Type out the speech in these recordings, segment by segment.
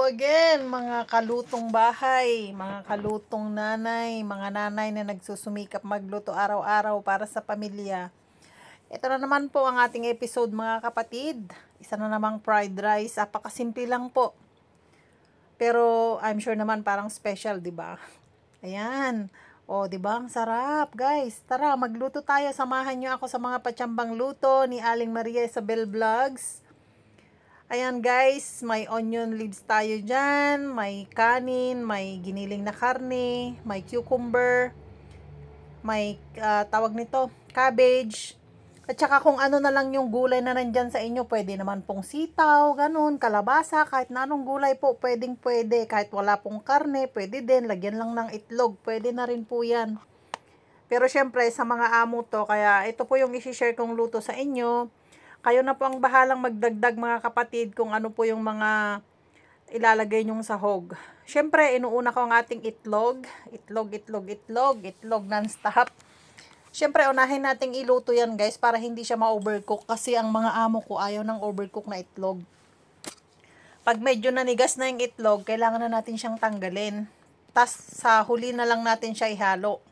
again, mga kalutong bahay, mga kalutong nanay, mga nanay na nagsusumikap magluto araw-araw para sa pamilya. Ito na naman po ang ating episode mga kapatid. Isa na namang fried rice, apakasimple lang po. Pero I'm sure naman parang special, 'di ba? Ayan. O, 'di ba? Ang sarap, guys. Tara, magluto tayo. Samahan niyo ako sa mga patsambang luto ni Aling Maria Isabel Vlogs. Ayan guys, may onion leaves tayo dyan, may kanin, may giniling na karne, may cucumber, may tawag nito, cabbage, at saka kung ano na lang yung gulay na nandyan sa inyo, pwede naman pong sitaw, ganun, kalabasa, kahit na anong gulay po, pwede, kahit wala pong karne, pwede din, lagyan lang ng itlog, pwede na rin po yan. Pero syempre, sa mga amo to, kaya ito po yung isi-share kong luto sa inyo. Kayo na po ang bahalang magdagdag mga kapatid kung ano po yung mga ilalagay nyong sahog. Syempre, inuuna ko ang ating itlog. Itlog non-stop. Syempre, unahin nating iluto yan guys para hindi siya ma-overcook kasi ang mga amo ko ayaw ng overcook na itlog. Pag medyo nanigas na yung itlog, kailangan na natin siyang tanggalin. Tas sa huli na lang natin siya ihalo.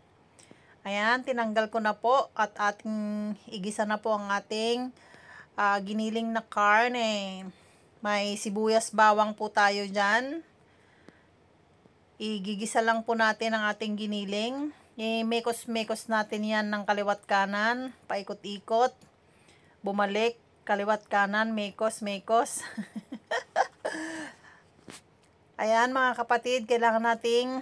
Ayan, tinanggal ko na po at ating igisa na po ang ating giniling na karne. May sibuyas bawang po tayo dyan. Igigisa lang po natin ang ating giniling. I-mekos-mekos natin yan ng kaliwat kanan. Paikot-ikot. Bumalik. Kaliwat kanan. Mekos-mekos. Ayan mga kapatid. Kailangan nating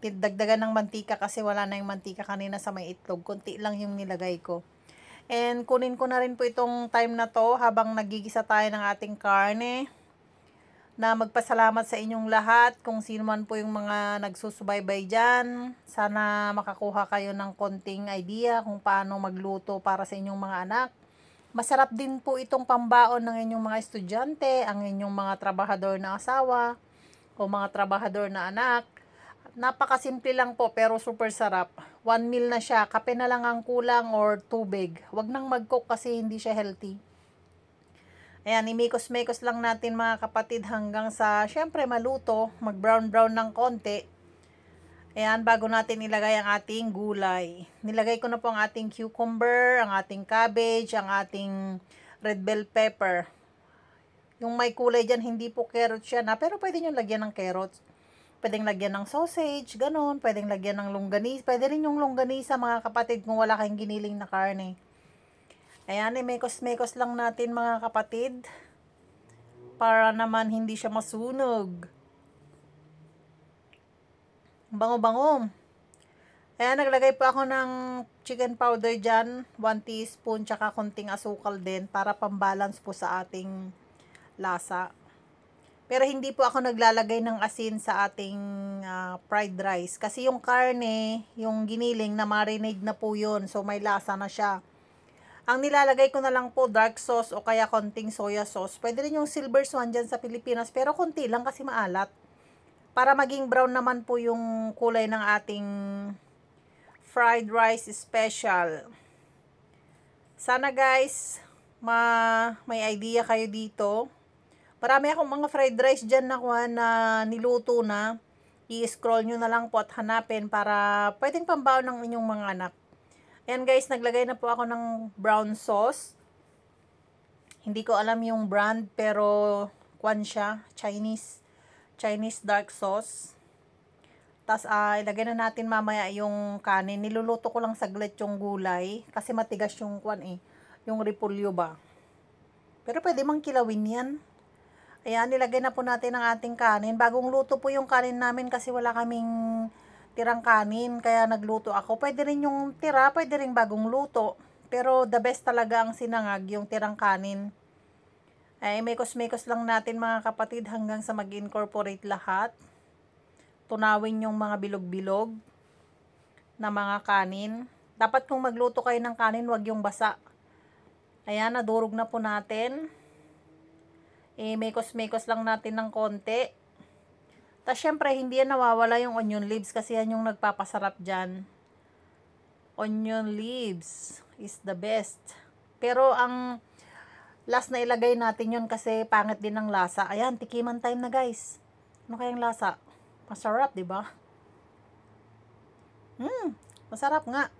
dagdagan ng mantika kasi wala na yung mantika kanina sa may itlog. Kunti lang yung nilagay ko. And kunin ko na rin po itong time na to habang nagigisa tayo ng ating karne. Na magpasalamat sa inyong lahat kung sino man po yung mga nagsusubaybay dyan. Sana makakuha kayo ng konting idea kung paano magluto para sa inyong mga anak. Masarap din po itong pambaon ng inyong mga estudyante, ang inyong mga trabahador na asawa o mga trabahador na anak. Napakasimple lang po pero super sarap. 1 meal na siya. Kape na lang ang kulang or tubig. Huwag nang mag-cook kasi hindi siya healthy. Ayan, imikos-mekos lang natin mga kapatid hanggang sa syempre maluto. Mag-brown-brown ng konti. Ayan, bago natin ilagay ang ating gulay. Nilagay ko na po ang ating cucumber, ang ating cabbage, ang ating red bell pepper. Yung may kulay dyan, hindi po carrots yan pero pwede nyo lagyan ng carrots. Pwedeng lagyan ng sausage, ganun. Pwedeng lagyan ng longganisa. Pwede rin yung longganisa mga kapatid kung wala kayong giniling na karne. Ayan, mekos-mekos lang natin mga kapatid. Para naman hindi siya masunog. Bango-bango. Ayan, naglagay po ako ng chicken powder dyan. 1 teaspoon, tsaka konting asukal din para pambalance po sa ating lasa. Pero hindi po ako naglalagay ng asin sa ating fried rice. Kasi yung karne, yung giniling na marinade na po yun. So may lasa na siya. Ang nilalagay ko na lang po dark sauce o kaya konting soya sauce. Pwede rin yung silver swan dyan sa Pilipinas. Pero konti lang kasi maalat. Para maging brown naman po yung kulay ng ating fried rice special. Sana guys, may idea kayo dito. Marami akong mga fried rice dyan na niluto na. I-scroll nyo na lang po at hanapin para pwedeng pambaon ng inyong mga anak. Ayan guys, naglagay na po ako ng brown sauce. Hindi ko alam yung brand pero kwan siya, Chinese dark sauce. Tapos ilagay na natin mamaya yung kanin. Niluluto ko lang saglit yung gulay kasi matigas yung kwan yung repolyo ba. Pero pwede mang kilawin yan. Ayan, nilagay na po natin ang ating kanin. Bagong luto po yung kanin namin kasi wala kaming tirang kanin. Kaya nagluto ako. Pwede rin yung tira, pwede rin bagong luto. Pero the best talaga ang sinangag, yung tirang kanin. Ay, mekos-mekos lang natin mga kapatid hanggang sa mag-incorporate lahat. Tunawin yung mga bilog-bilog na mga kanin. Dapat kung magluto kayo ng kanin, wag yung basa. Ayan, nadurog na po natin. Mekos-mekos lang natin ng konti. Tapos syempre hindi yan nawawala yung onion leaves kasi yan yung nagpapasarap dyan. Onion leaves is the best. Pero ang last na ilagay natin yun kasi pangit din ang lasa. Ayan, tikiman time na guys. Ano kayang lasa? Masarap, di ba? Masarap nga.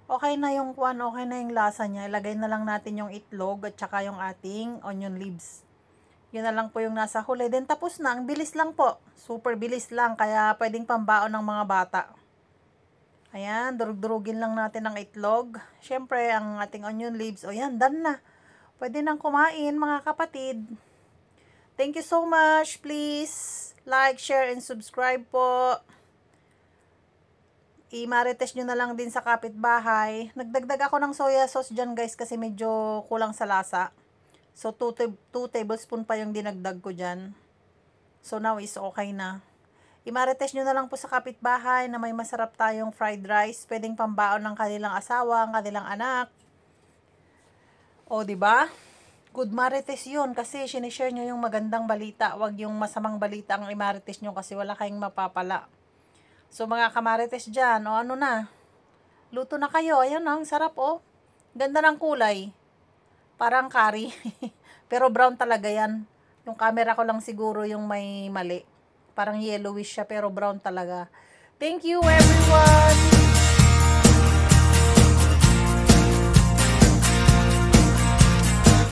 Okay na yung okay na yung lasa niya. Ilagay na lang natin yung itlog at saka yung ating onion leaves. Yun na lang po yung nasa huli. Then tapos na. Ang bilis lang po. Super bilis lang. Kaya pwedeng pambaon ng mga bata. Ayan, durug-durugin lang natin ang itlog. Syempre, ang ating onion leaves. O yan, done na. Pwede nang kumain, mga kapatid. Thank you so much. Please like, share, and subscribe po. I-marites nyo na lang din sa kapitbahay. Nagdagdag ako ng soya sauce dyan guys kasi medyo kulang sa lasa. So 2 tablespoon pa yung dinagdag ko dyan. So now is okay na. I-marites nyo na lang po sa kapitbahay na may masarap tayong fried rice. Pwedeng pambaon ng kanilang asawa, ng kanilang anak. O, di ba? Good marites yun kasi sinishare nyo yung magandang balita. Wag yung masamang balita ang i-marites nyo kasi wala kayong mapapala. So, mga kamarites dyan, o ano na, luto na kayo. Ayan, ang sarap, oh. Ganda ng kulay. Parang curry. Pero brown talaga yan. Yung camera ko lang siguro yung may mali. Parang yellowish siya, pero brown talaga. Thank you, everyone!